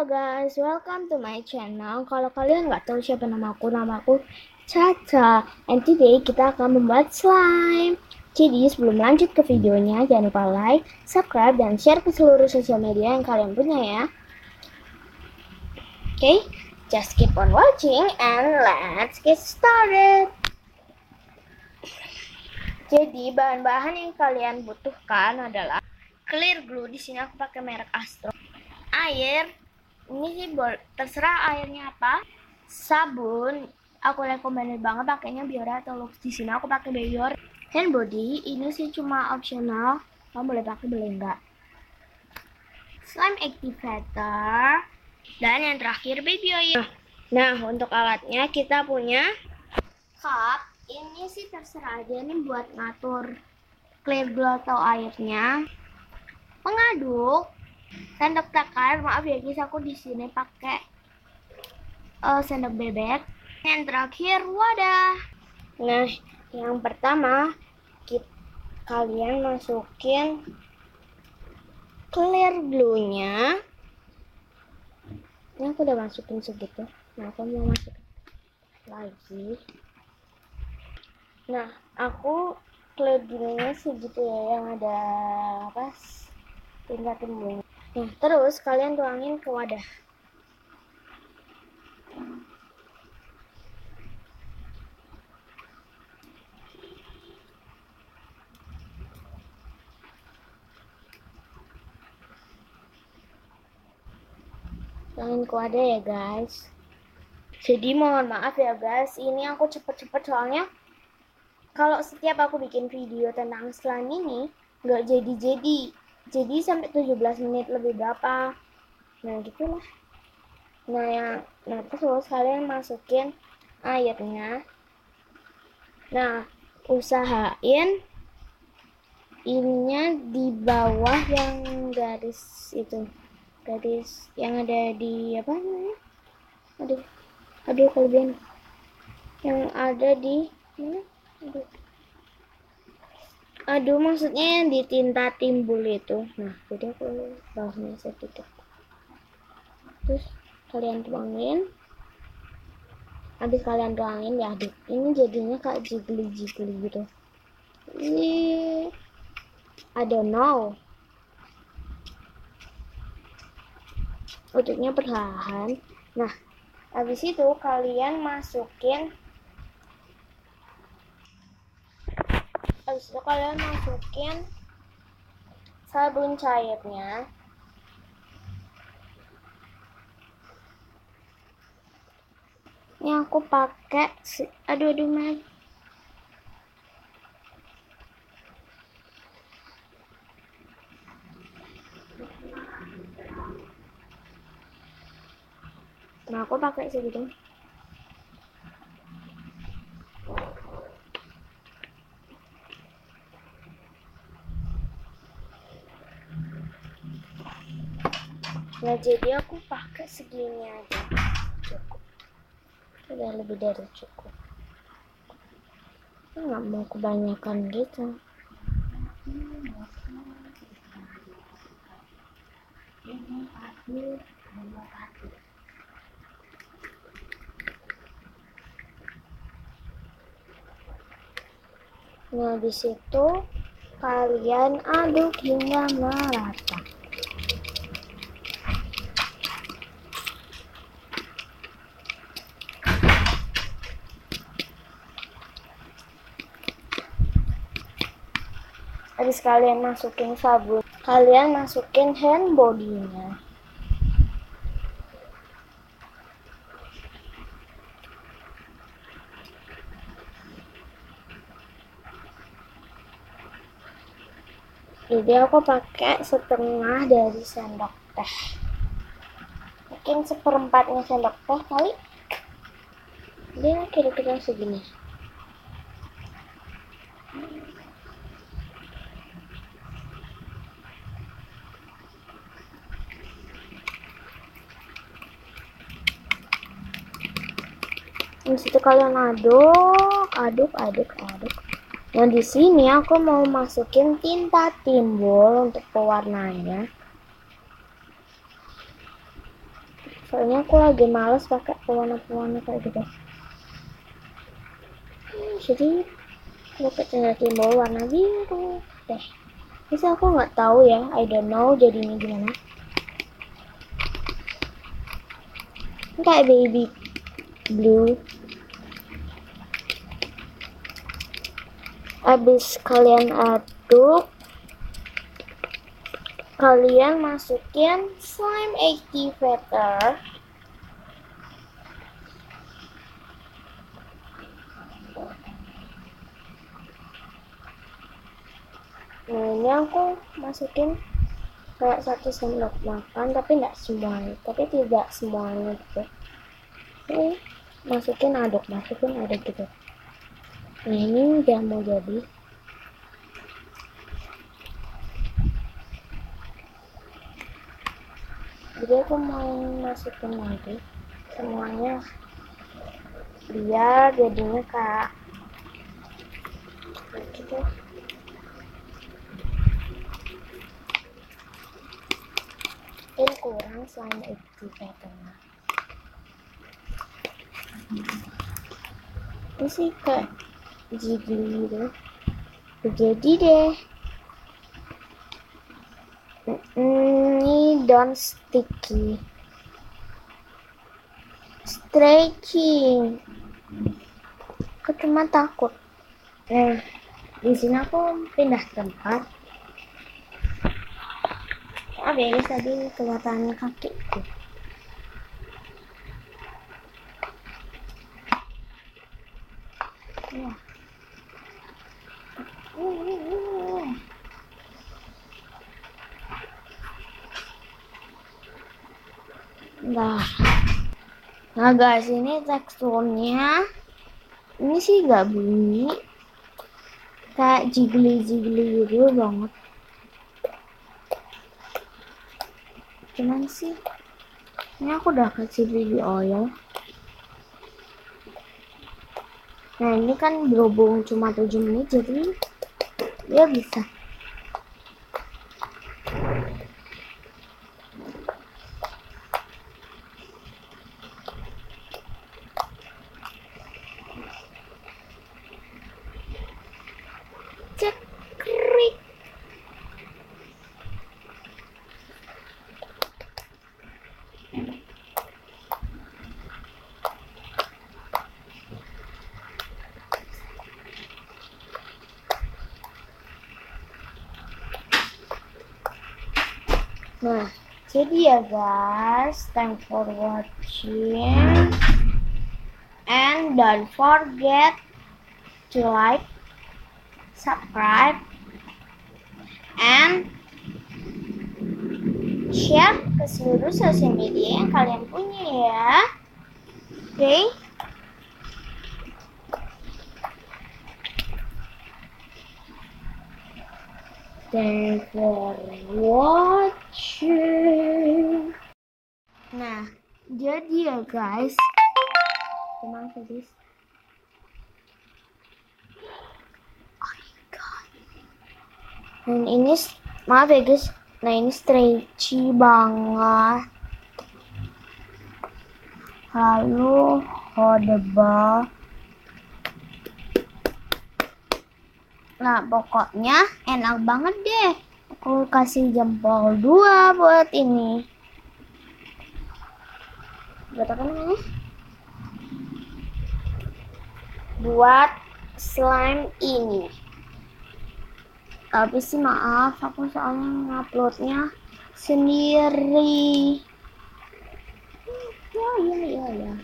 Halo guys, welcome to my channel. Kalau kalian nggak tahu siapa namaku Caca. And today kita akan membuat slime. Jadi sebelum lanjut ke videonya, jangan lupa like, subscribe, dan share ke seluruh sosial media yang kalian punya ya. Okay, just keep on watching and let's get started. Jadi bahan-bahan yang kalian butuhkan adalah clear glue. Di sini aku pakai merek Astro. Air, ini sih terserah airnya apa. Sabun, aku recommended banget pakainya Biore atau Lux. Di sini aku pakai Biore. Hand body, ini sih cuma optional, kamu boleh pakai boleh enggak. Slime activator, dan yang terakhir baby oil. Nah, untuk alatnya kita punya cup. Ini sih terserah aja nih buat ngatur clear glue atau airnya. Pengaduk, sendok takar, maaf ya guys, aku di sini pakai sendok bebek. Yang terakhir wadah. Nah, yang pertama kalian masukin clear glue-nya. Ini aku udah masukin segitu. Nah, aku mau masukin lagi. Nah, aku clear glue-nya segitu ya, yang ada apa? Tingkatin bunga. Nah, terus kalian tuangin ke wadah. Tuangin ke wadah ya guys. Jadi mohon maaf ya guys, ini aku cepet-cepet soalnya kalau setiap aku bikin video tentang slime ini nggak jadi sampai 17 menit lebih berapa. Nah gitulah. Nah terus kalian masukin airnya. Nah usahain ininya di bawah yang garis itu, garis yang ada di apa namanya, aduh kelebihan yang ada di mana, aduh maksudnya yang di tinta timbul itu. Nah jadi aku bawahnya sedikit, terus kalian tuangin. Habis kalian tuangin ya aduk. Ini jadinya kayak jiggly gitu. Ini I don't know, aduknya perlahan. Nah habis itu kalian masukin sabun cairnya. Ini aku pakai aduh Meg. Nah aku pakai segitu. Nah jadi aku pakai segini aja, cukup, udah lebih dari cukup. Aku nggak mau kebanyakan gitu. Nah di situ kalian aduk hingga merata. Habis kalian masukin sabun, kalian masukin hand body-nya. Jadi aku pakai setengah dari sendok teh, mungkin 1/4 sendok teh kali, dia kira-kira segini. Di situ kalian aduk. Nah di sini aku mau masukin tinta timbul untuk pewarnanya. Soalnya aku lagi males pakai pewarna-pewarna kayak gitu. Jadi aku pakai cendera timbul warna biru deh. Bisa aku nggak tahu ya, I don't know jadinya gimana. Ini kayak baby blue. Habis kalian aduk, kalian masukin slime activator. Nah, ini aku masukin kayak 1 sendok makan, tapi tidak semuanya gitu. Ini masukin aduk gitu. Nah, ini udah mau jadi. Jadi aku mau masukin lagi semuanya biar jadinya kayak gitu. Ini kurang slime activatornya. Ini sih kayak jiggly gitu. Jadi deh. Ini don't sticky. Stretching. Aku cuma takut. Di sini aku pindah tempat. Ya guys, tadi kelihatan kakiku. Ya. Nah guys, ini teksturnya ini sih gak bunyi, kayak jiggly gitu banget. Cuman sih ini aku udah kasih baby oil. Nah, ini kan berhubung cuma 7 menit, jadi dia bisa. Cekrik. Nah, jadi ya guys, thanks for watching, and don't forget to like, subscribe, and share ke seluruh sosial media yang kalian punya ya. Oke. Thanks for watching. Nah, jadi ya guys, gimana guys? Oh my god. Dan ini maaf ya guys. Nah, ini stretchy banget. Lalu holdable. Nah, pokoknya enak banget deh. Aku kasih jempol 2 buat ini. Buat apa namanya? Buat slime ini. Tapi sih maaf, aku soalnya nguploadnya sendiri. Ya.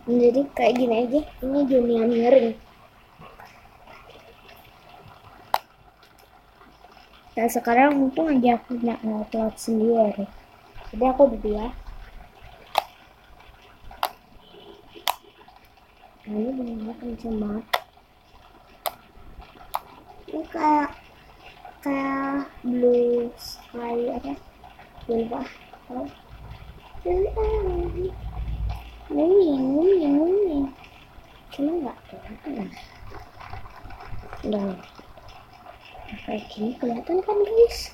Ini jadi kayak gini aja. Ini dunia miring. Nah, sekarang untung aja aku nggak ngupload sendiri. Jadi aku dulu ya. Nah, ini benar-benar kenceng banget. Ini kayak blue sky apa? Lupa. Ini. Cuma nggak kelihatan. Udah. Kayak gini kelihatan kan guys?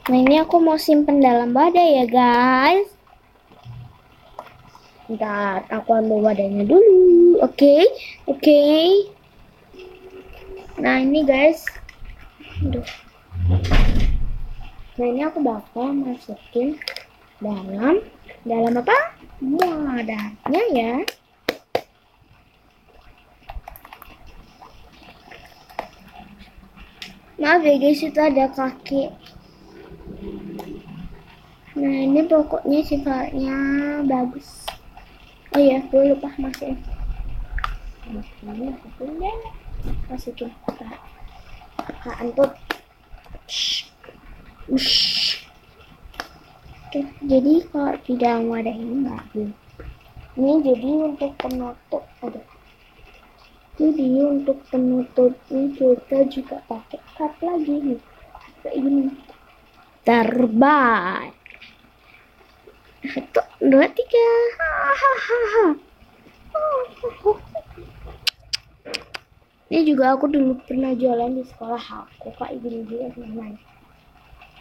Nah ini aku mau simpen dalam badai ya guys. Bentar, aku ambil wadahnya dulu. Oke. Nah ini guys. Aduh. Nah ini aku bakal masukin dalam apa? Wadahnya ya. Maaf ya guys, itu ada kaki. Nah ini pokoknya sifatnya bagus. Oh ya, gue lupa masukin. Masukin kak antut. Oke, jadi kalau di dalam wadah ini bagus. Ini jadi untuk penutup. Jadi untuk penutupnya kita juga pakai cut lagi nih. Kayak gini. Terbaik. 1, 2, 3. Ini juga aku dulu pernah jualan di sekolah aku kayak gini juga teman-teman.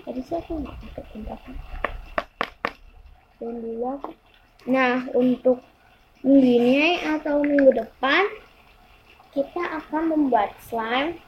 Jadi saya tuh nggak pakai tindakan. Dan dulu aku. Nah untuk minggu ini atau minggu depan kita akan membuat slime